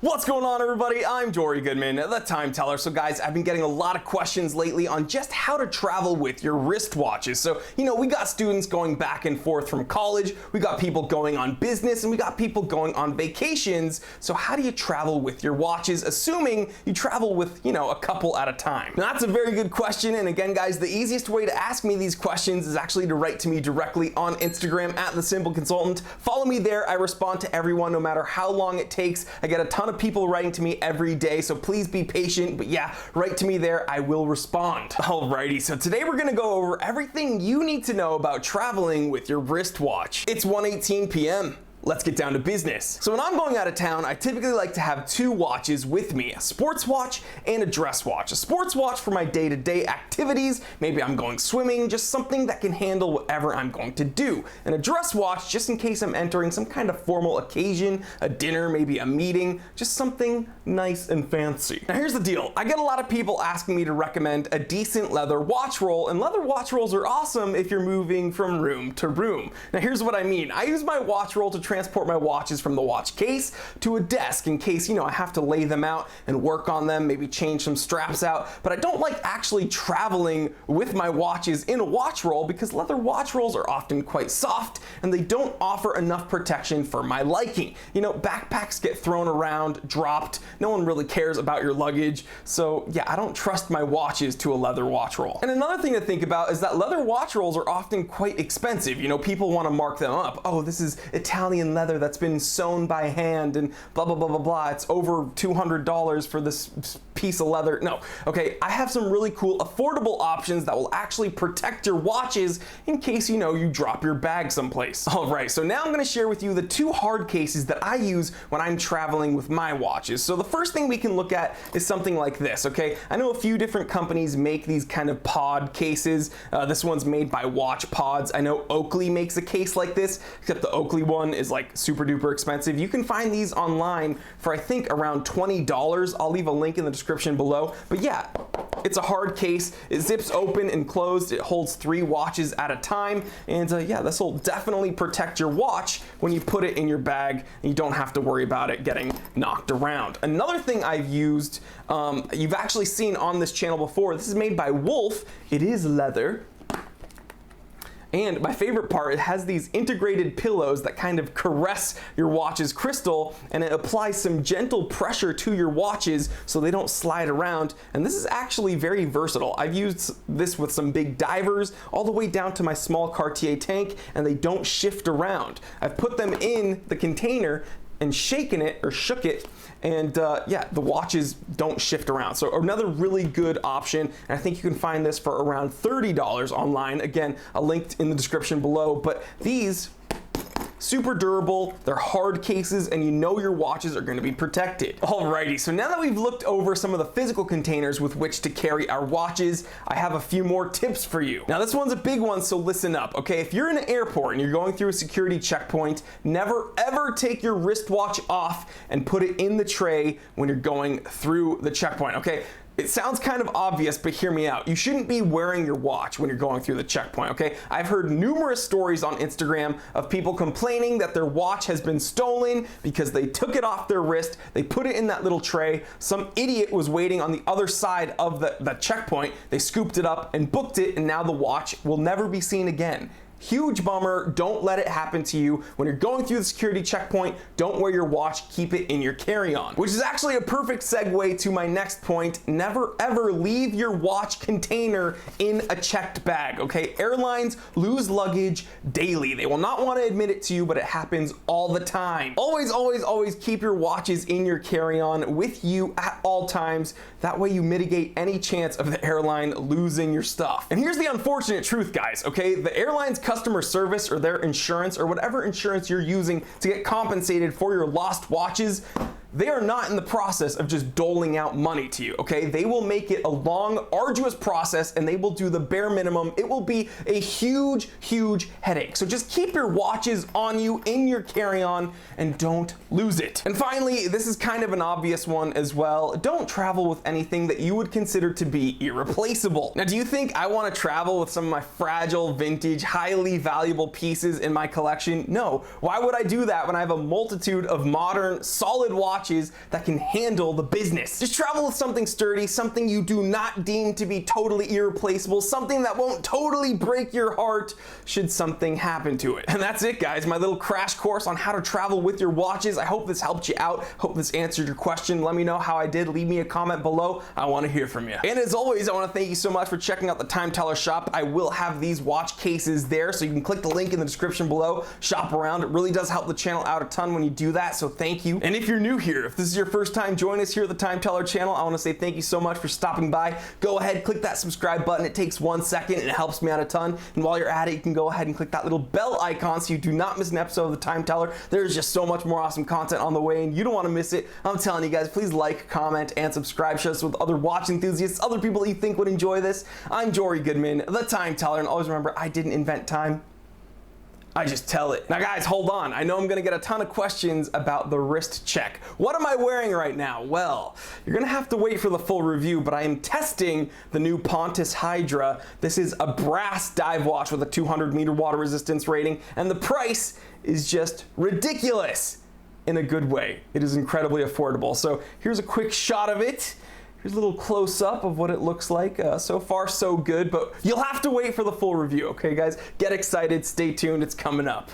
What's going on, everybody? I'm Jory Goodman, the Time Teller. So guys, I've been getting a lot of questions lately on just how to travel with your wristwatches. So, we got students going back and forth from college, we got people going on business, and we got people going on vacations. So how do you travel with your watches, assuming you travel with, a couple at a time? Now, that's a very good question. And again, guys, the easiest way to ask me these questions is actually to write to me directly on Instagram at The Simple Consultant. Follow me there. I respond to everyone no matter how long it takes. I get a ton of people writing to me every day, so please be patient. But yeah, write to me there, I will respond. Alrighty, so today we're gonna go over everything you need to know about traveling with your wristwatch. It's 1:18 p.m. Let's get down to business. So when I'm going out of town, I typically like to have two watches with me, a sports watch and a dress watch. A sports watch for my day-to-day activities, maybe I'm going swimming, just something that can handle whatever I'm going to do. And a dress watch, just in case I'm entering some kind of formal occasion, a dinner, maybe a meeting, just something nice and fancy. Now here's the deal, I get a lot of people asking me to recommend a decent leather watch roll, and leather watch rolls are awesome if you're moving from room to room. Now here's what I mean, I use my watch roll to transport my watches from the watch case to a desk in case, I have to lay them out and work on them, maybe change some straps out. But I don't like actually traveling with my watches in a watch roll because leather watch rolls are often quite soft and they don't offer enough protection for my liking. Backpacks get thrown around, dropped, no one really cares about your luggage. So yeah, I don't trust my watches to a leather watch roll. And another thing to think about is that leather watch rolls are often quite expensive. People want to mark them up. Oh, this is Italian leather that's been sewn by hand and blah blah blah blah blah. It's over $200 for this piece of leather. No, okay, I have some really cool affordable options that will actually protect your watches in case you drop your bag someplace. All right, so now I'm going to share with you the two hard cases that I use when I'm traveling with my watches. So the first thing we can look at is something like this, okay? I know a few different companies make these kind of pod cases. This one's made by Watch Pods. I know Oakley makes a case like this, except the Oakley one is like super duper expensive. You can find these online for I think around $20. I'll leave a link in the description below. But yeah, it's a hard case. It zips open and closed. It holds 3 watches at a time. And yeah, this will definitely protect your watch when you put it in your bag and you don't have to worry about it getting knocked around. Another thing I've used, you've actually seen on this channel before. This is made by Wolf. It is leather. And my favorite part, it has these integrated pillows that kind of caress your watch's crystal, and it applies some gentle pressure to your watches so they don't slide around. And this is actually very versatile. I've used this with some big divers all the way down to my small Cartier tank, and they don't shift around. I've put them in the container and shaken it or shook it, and yeah, the watches don't shift around. So another really good option, and I think you can find this for around $30 online. Again, a link in the description below. But these, super durable, they're hard cases, and your watches are going to be protected. Alrighty, so now that we've looked over some of the physical containers with which to carry our watches, I have a few more tips for you. Now this one's a big one, so listen up, okay? If you're in an airport and you're going through a security checkpoint, never ever take your wristwatch off and put it in the tray when you're going through the checkpoint, okay? It sounds kind of obvious, but hear me out. You shouldn't be wearing your watch when you're going through the checkpoint, okay? I've heard numerous stories on Instagram of people complaining that their watch has been stolen because they took it off their wrist, they put it in that little tray, some idiot was waiting on the other side of the checkpoint, they scooped it up and booked it, and now the watch will never be seen again. Huge bummer. Don't let it happen to you. When you're going through the security checkpoint, don't wear your watch, keep it in your carry-on. Which is actually a perfect segue to my next point. Never ever leave your watch container in a checked bag, okay? Airlines lose luggage daily. They will not want to admit it to you, but it happens all the time. Always, always, always keep your watches in your carry-on with you at all times. That way you mitigate any chance of the airline losing your stuff. And here's the unfortunate truth, guys, okay? The airline's customer service or their insurance or whatever insurance you're using to get compensated for your lost watches, they are not in the process of just doling out money to you, okay? They will make it a long, arduous process, and they will do the bare minimum. It will be a huge, huge headache. So just keep your watches on you in your carry-on and don't lose it. And finally, this is kind of an obvious one as well. Don't travel with anything that you would consider to be irreplaceable. Now, do you think I want to travel with some of my fragile, vintage, highly valuable pieces in my collection? No. Why would I do that when I have a multitude of modern, solid watches watches that can handle the business. Just travel with something sturdy, something you do not deem to be totally irreplaceable, something that won't totally break your heart should something happen to it. And that's it, guys, my little crash course on how to travel with your watches. I hope this helped you out. Hope this answered your question. Let me know how I did. Leave me a comment below. I want to hear from you. And as always, I want to thank you so much for checking out the Time Teller shop. I will have these watch cases there, so you can click the link in the description below, shop around. It really does help the channel out a ton when you do that, so thank you. And if you're new here, if this is your first time joining us here at the Time Teller channel, I want to say thank you so much for stopping by. Go ahead, click that subscribe button. It takes 1 second and it helps me out a ton. And while you're at it, you can go ahead and click that little bell icon so you do not miss an episode of the Time Teller. There's just so much more awesome content on the way and you don't want to miss it. I'm telling you guys, please like, comment, and subscribe. Share this with other watch enthusiasts, other people that you think would enjoy this. I'm Jory Goodman, the Time Teller, and always remember, I didn't invent time. I just tell it. Now guys, hold on. I know I'm gonna get a ton of questions about the wrist check. What am I wearing right now? Well, you're gonna have to wait for the full review, but I am testing the new Pontus Hydra. This is a brass dive watch with a 200-meter water resistance rating, and the price is just ridiculous in a good way. It is incredibly affordable. So here's a quick shot of it. Here's a little close-up of what it looks like. So far, so good, but you'll have to wait for the full review, okay, guys? Get excited, stay tuned, it's coming up.